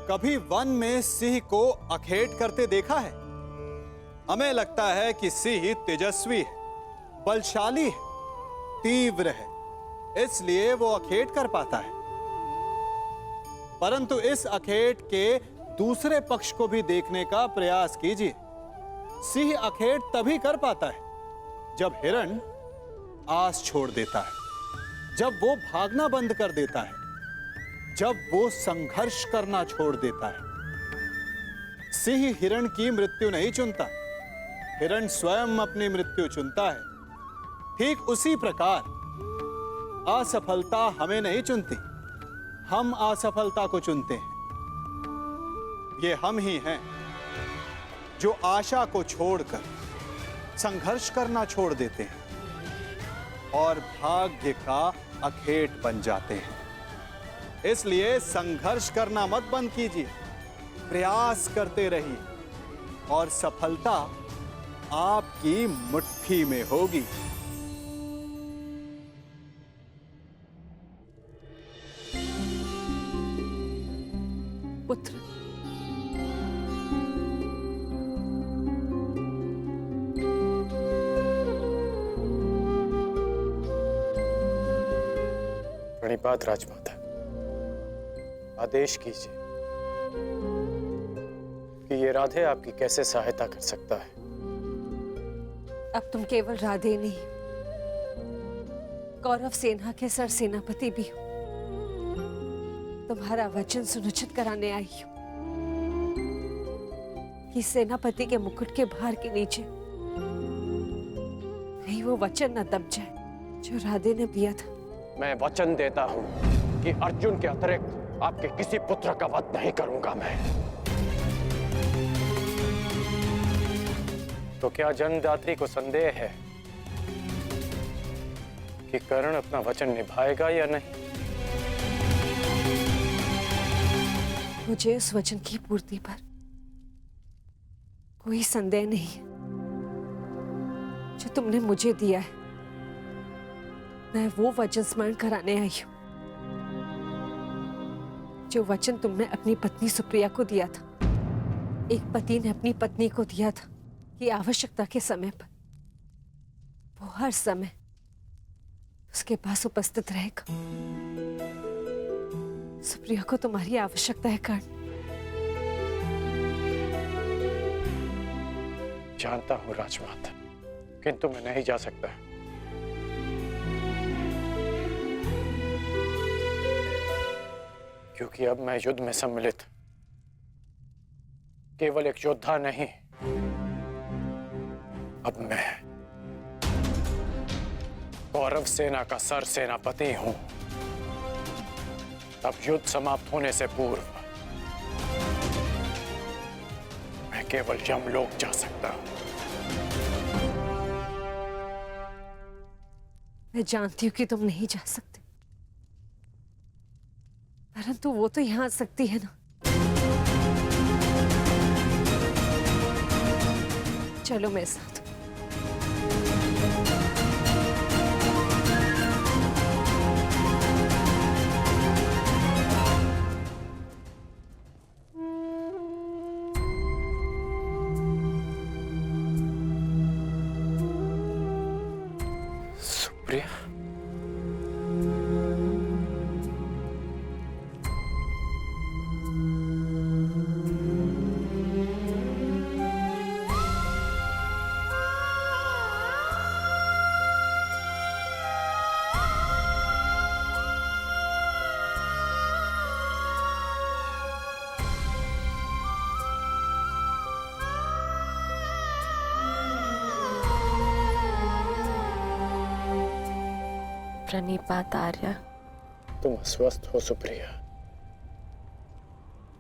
कभी वन में सिंह को अखेट करते देखा है? हमें लगता है कि सिंह तेजस्वी है, बलशाली है, तीव्र है, इसलिए वो अखेट कर पाता है। परंतु इस अखेट के दूसरे पक्ष को भी देखने का प्रयास कीजिए। सिंह अखेट तभी कर पाता है जब हिरण आस छोड़ देता है, जब वो भागना बंद कर देता है, जब वो संघर्ष करना छोड़ देता है। सिंह हिरण की मृत्यु नहीं चुनता, हिरण स्वयं अपनी मृत्यु चुनता है। ठीक उसी प्रकार असफलता हमें नहीं चुनती, हम असफलता को चुनते हैं। ये हम ही हैं जो आशा को छोड़कर संघर्ष करना छोड़ देते हैं और भाग्य का अखेट बन जाते हैं। इसलिए संघर्ष करना मत बंद कीजिए, प्रयास करते रहिए और सफलता आपकी मुट्ठी में होगी। पुत्र, प्रणिपात राजमाता, आदेश कीजिए कि ये राधे आपकी कैसे सहायता कर सकता है। अब तुम केवल राधे नहीं, कौरव सेना के सरसेनापति भी हो। तुम्हारा वचन सुनिश्चित कराने आई हूं कि सेनापति के मुकुट के भार के नीचे कहीं वो वचन न दब जाए जो राधे ने दिया था। मैं वचन देता हूं कि अर्जुन के अतिरिक्त आपके किसी पुत्र का वध नहीं करूंगा मैं। तो क्या जन्मदात्री को संदेह है कि कर्ण अपना वचन निभाएगा या नहीं? मुझे उस वचन की पूर्ति पर कोई संदेह नहीं है जो तुमने मुझे दिया है। मैं वो वचन स्मरण कराने आई हूं जो वचन तुमने अपनी पत्नी सुप्रिया को दिया था। एक पति ने अपनी पत्नी को दिया था कि आवश्यकता के समय पर वो हर समय उसके पास उपस्थित रहेगा। सुप्रिया को तुम्हारी आवश्यकता है कर्ण। जानता हूं राजमाता, किंतु मैं नहीं जा सकता। क्योंकि अब मैं युद्ध में सम्मिलित केवल एक योद्धा नहीं, अब मैं कौरव सेना का सरसेनापति हूं। अब युद्ध समाप्त होने से पूर्व मैं केवल यमलोक जा सकता हूं। मैं जानती हूं कि तुम नहीं जा सकते, परंतु वो तो यहां आ सकती है ना। चलो मेरे साथ। सुप्रिया, प्रणिपात आर्य। तुम अस्वस्थ हो सुप्रिया,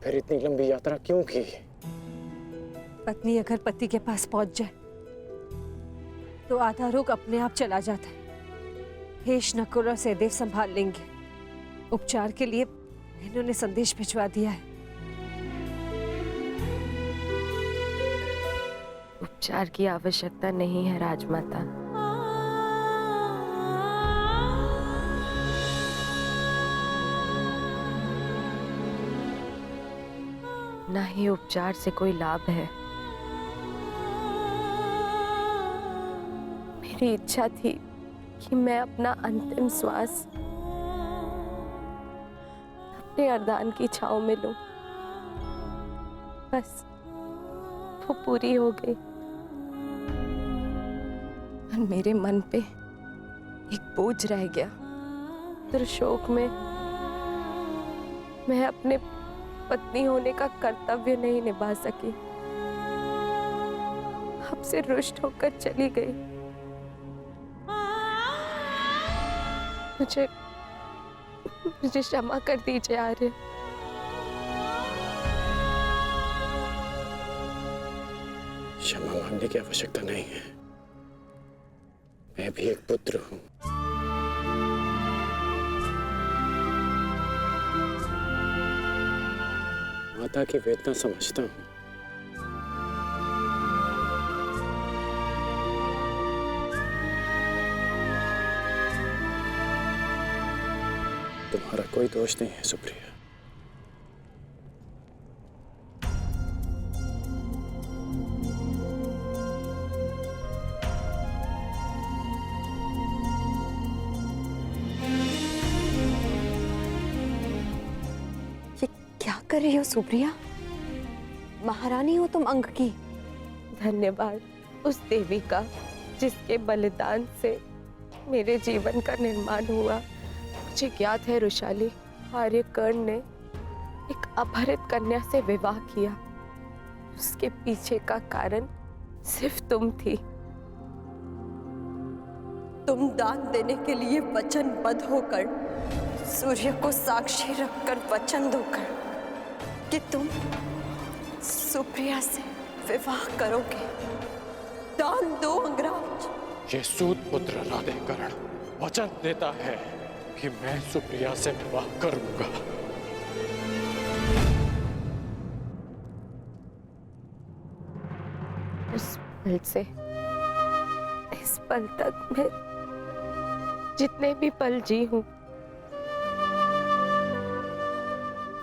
फिर इतनी लंबी यात्रा क्यों की? पत्नी अगर पति के पास पहुंच जाए तो आधा रोग अपने आप चला जाता है। हेश, नकुल और सहदेव संभाल लेंगे। उपचार के लिए इन्होंने संदेश भिजवा दिया है। उपचार की आवश्यकता नहीं है राजमाता। ना ही उपचार से कोई लाभ है। मेरी इच्छा थी कि मैं अपना अंतिम श्वास अपने अर्धान की छांव में लूं। बस वो पूरी हो गई और मेरे मन पे एक बोझ रह गया। शोक में मैं अपने पत्नी होने का कर्तव्य नहीं निभा सकी, आपसे रुष्ट होकर चली गई। मुझे क्षमा कर दीजिए आर्य। क्षमा मांगने की आवश्यकता नहीं है। मैं भी एक पुत्र हूं। माता की वेदना समझता हूं। तुम्हारा कोई दोष नहीं है सुप्रिया। ये क्या कर रही हो सुप्रिया? महारानी हो तुम अंक की। धन्यवाद उस देवी का जिसके बलिदान से मेरे जीवन का निर्माण हुआ। मुझे ज्ञात है रुशाली, आर्यकर्ण ने एक अपहरित कन्या से विवाह किया। उसके पीछे का कारण सिर्फ तुम थी। तुम दान देने के लिए वचनबद्ध होकर, सूर्य को साक्षी रखकर वचन दोकर कि तुम सुप्रिया से विवाह करोगे। दान दो अंगराज। ये सूत पुत्र राधेकर्ण वचन देता है कि मैं सुप्रिया से विवाह करूंगा। उस पल से इस पल तक मैं जितने भी पल जी हूं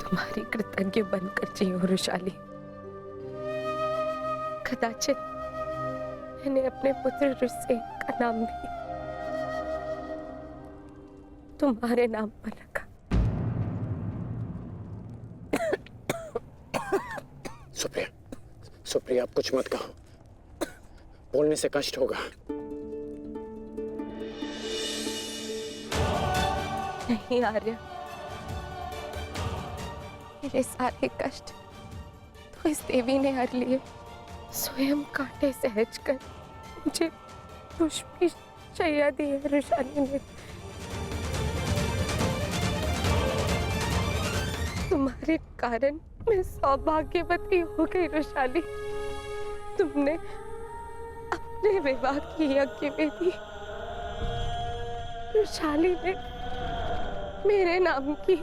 तुम्हारी कृतज्ञ बनकर जी हूं रुशाली। कदाचित मैंने अपने पुत्र रुसे का नाम भी तुम्हारे नाम पर रखा। सुप्रिया, सुप्रिया आप कुछ मत कहो, बोलने से कष्ट होगा। नहीं आर्य, मेरे सारे कष्ट तो इस देवी ने हर लिए। स्वयं कांटे सहज कर मुझे पुष्पी शैया दी है रुशाली ने। तुम्हारे कारण मैं सौभाग्यवती हो गई रुशाली। तुमने अपने विवाह की यज्ञ में भी रुशाली ने मेरे नाम की।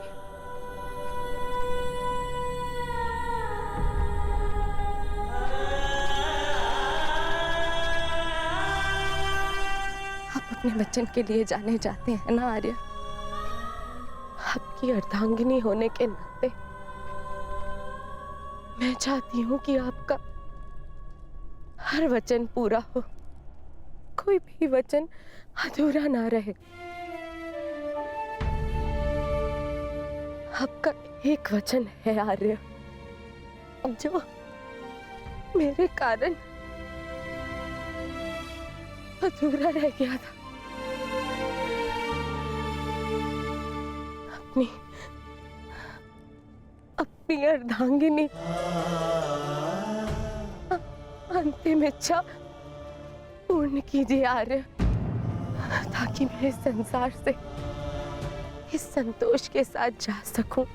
आप अपने वचन के लिए जाने जाते हैं ना आर्य। आपकी अर्धांगिनी होने के नाते मैं चाहती हूं कि आपका हर वचन पूरा हो, कोई भी वचन अधूरा ना रहे। आपका एक वचन है आर्य जो मेरे कारण अधूरा रह गया था। अपनी अर्धांगिनी अंतिम इच्छा पूर्ण कीजिए आर्य, ताकि मैं इस संसार से इस संतोष के साथ जा सकूं।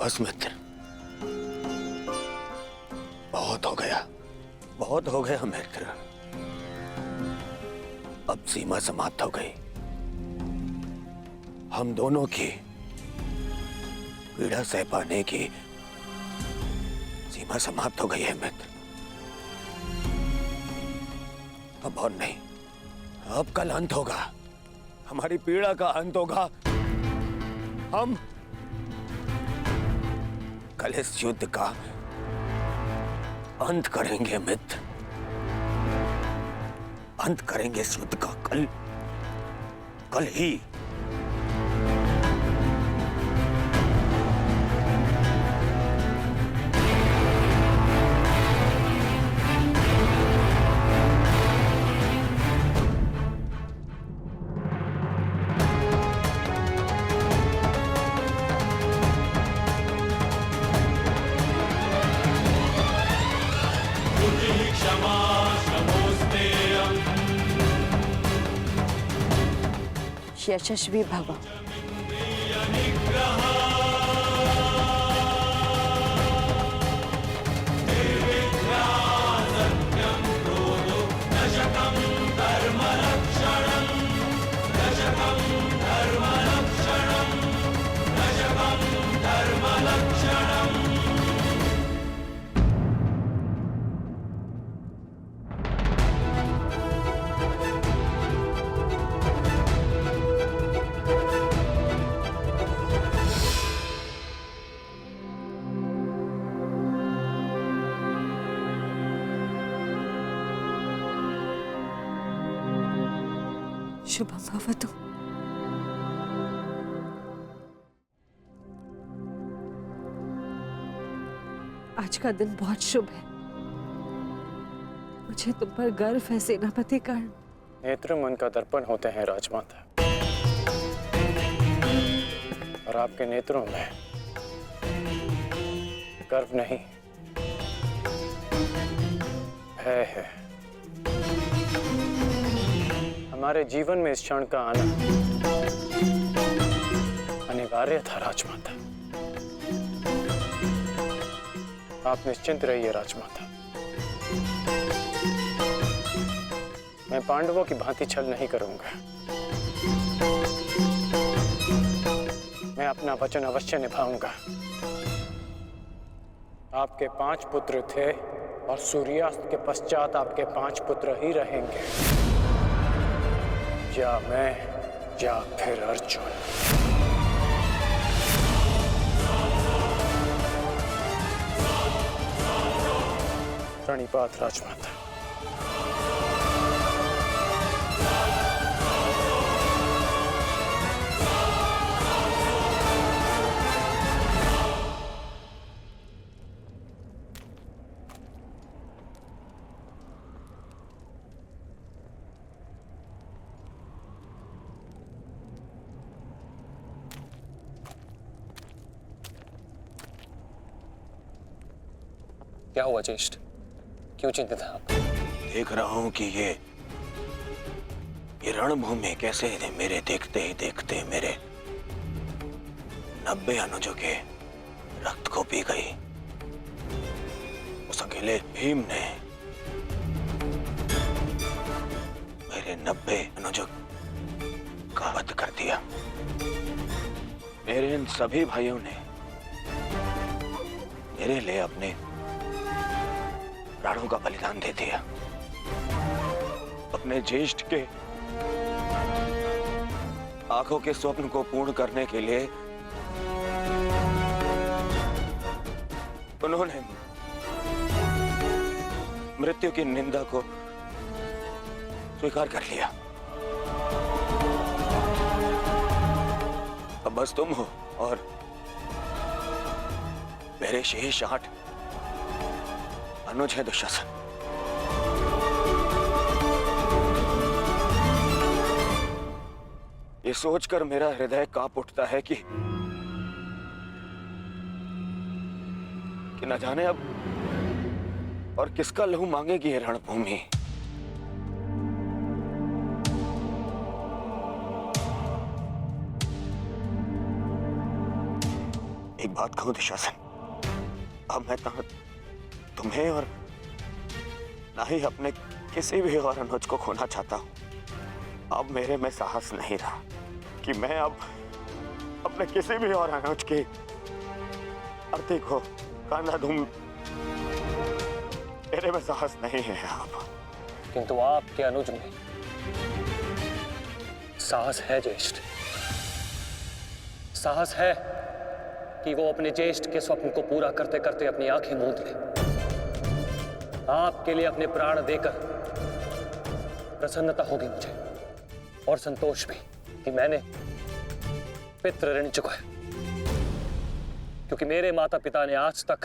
बस मित्र, बहुत हो गया, बहुत हो गया मित्र। अब सीमा समाप्त हो गई। हम दोनों की पीड़ा सह पाने की सीमा समाप्त हो गई है मित्र। अब और नहीं, अब कल अंत होगा, हमारी पीड़ा का अंत होगा। हम कल इस युद्ध का अंत करेंगे मित्र, अंत करेंगे इस युद्ध का कल ही। यशस्वी भव। शुभम भवतु। आज का दिन बहुत शुभ है। मुझे तुम पर गर्व है सेनापति कर्ण। नेत्र मन का दर्पण होते हैं राजमाता, और आपके नेत्रों में गर्व नहीं, भय है। हमारे जीवन में इस क्षण का आना अनिवार्य था राजमाता। आप निश्चिंत रहिए राजमाता, मैं पांडवों की भांति छल नहीं करूंगा। मैं अपना वचन अवश्य निभाऊंगा। आपके 5 पुत्र थे और सूर्यास्त के पश्चात आपके 5 पुत्र ही रहेंगे, या मैं या फिर अर्जुन। प्रणिपात राजमाता। क्या हुआ ज्येष्ठ, क्यों चिंतित हैं आप? देख रहा हूं कि ये रणभूमि कैसे मेरे देखते ही देखते मेरे 90 अनुजों के रक्त को पी गई। उस अकेले भीम ने मेरे 90 अनुजों का वध कर दिया। मेरे इन सभी भाइयों ने मेरे लिए अपने प्राणों का बलिदान दे दिया। अपने ज्येष्ठ के आंखों के स्वप्न को पूर्ण करने के लिए उन्होंने मृत्यु की निंदा को स्वीकार कर लिया। अब बस तुम हो और मेरे शेष 8 अनुज है दुशासन। ये सोचकर मेरा हृदय कांप उठता है कि न जाने अब और किसका लहू मांगेगी ये रणभूमि। एक बात कहूं दुशासन, अब मैं ना तुम्हें और ना ही अपने किसी भी और अनुज को खोना चाहता हूं। अब मेरे में साहस नहीं रहा कि मैं अब अपने किसी भी और अनुज की अर्थी को कांधा दूं। मेरे में साहस नहीं है अब। किंतु आपके अनुज में साहस है ज्येष्ठ। साहस है कि वो अपने ज्येष्ठ के स्वप्न को पूरा करते करते अपनी आंखें मूंद ले। आपके लिए अपने प्राण देकर प्रसन्नता होगी मुझे, और संतोष भी कि मैंने पितृ ऋण चुकाया, क्योंकि मेरे माता पिता ने आज तक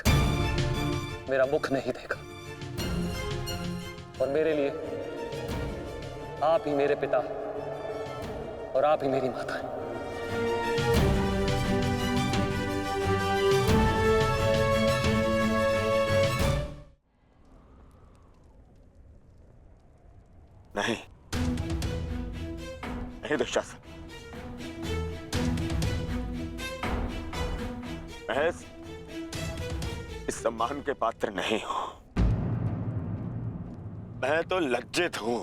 मेरा मुख नहीं देखा, और मेरे लिए आप ही मेरे पिता और आप ही मेरी माता हैं। नहीं नहीं दुशासन, मैं इस सम्मान के पात्र नहीं हूं। मैं तो लज्जित हूं।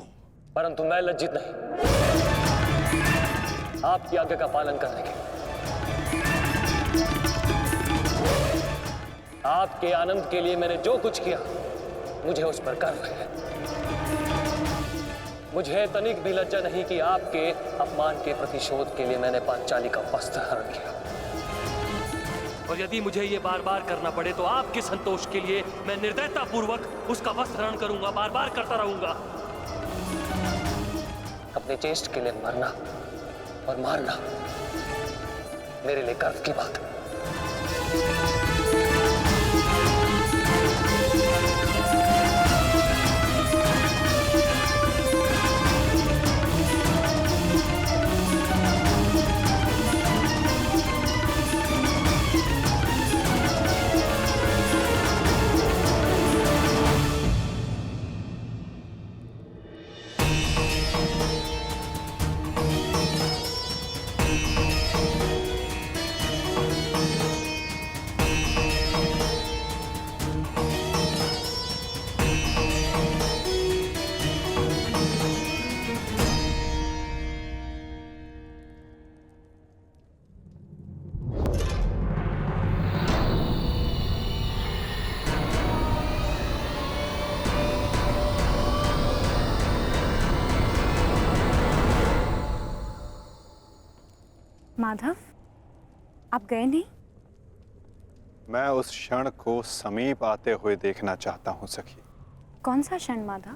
परंतु मैं लज्जित नहीं, आपकी आज्ञा का पालन करने के। आपके आनंद के लिए मैंने जो कुछ किया, मुझे उस पर गर्व है। मुझे तनिक भी लज्जा नहीं कि आपके अपमान के प्रतिशोध के लिए मैंने पांचाली का वस्त्र हरण किया। और यदि मुझे ये बार बार करना पड़े तो आपके संतोष के लिए मैं निर्दयता पूर्वक उसका वस्त्र हरण करूंगा, बार बार करता रहूंगा। अपने ज्येष्ठ के लिए मरना और मारना मेरे लिए गर्व की बात है। माधव, आप गए नहीं? मैं उस क्षण को समीप आते हुए देखना चाहता हूं सखी। कौन सा क्षण माधव?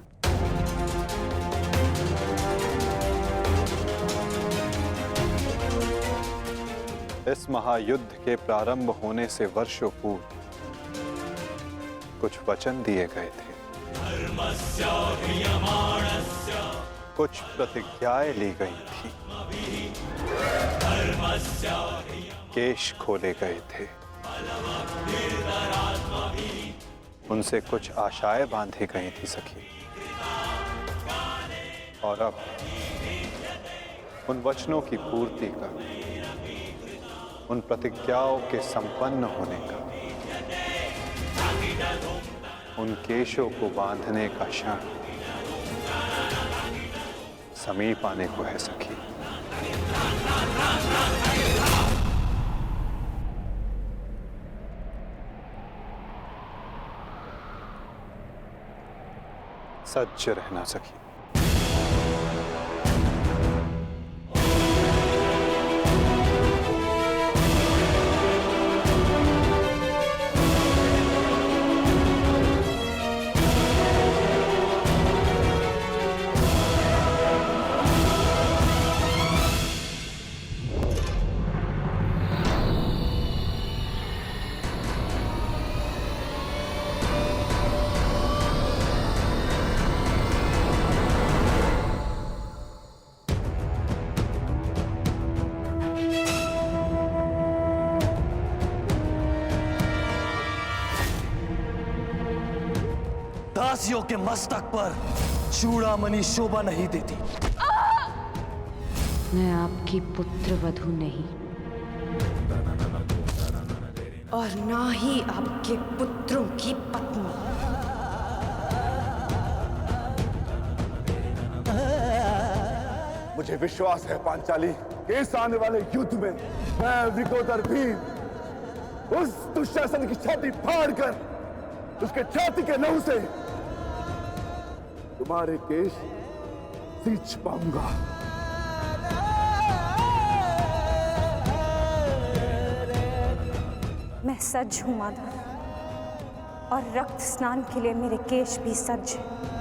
इस महायुद्ध के प्रारंभ होने से वर्षों पूर्व कुछ वचन दिए गए थे, कुछ प्रतिज्ञाएं ली गई थी, केश खोले गए थे, उनसे कुछ आशाएं बांधी गई थी सखी। और अब उन वचनों की पूर्ति का, उन प्रतिज्ञाओं के संपन्न होने का, उन केशों को बांधने का क्षण समीप आने को है सखी। सज्ज रहना सखी। दासियों के मस्तक पर चूड़ामणि शोभा नहीं देती। मैं आपकी पुत्र वधू नहीं, और ना ही आपके पुत्रों की पत्नी। मुझे विश्वास है पांचाली कि इस आने वाले युद्ध में मैं विकोदर भीम उस दुशासन की छाती फाड़कर उसके छाती के लहू से तुम्हारे केश सींच पाऊंगा। मैं सज्ज हूं माधव, और रक्त स्नान के लिए मेरे केश भी सज्ज हैं।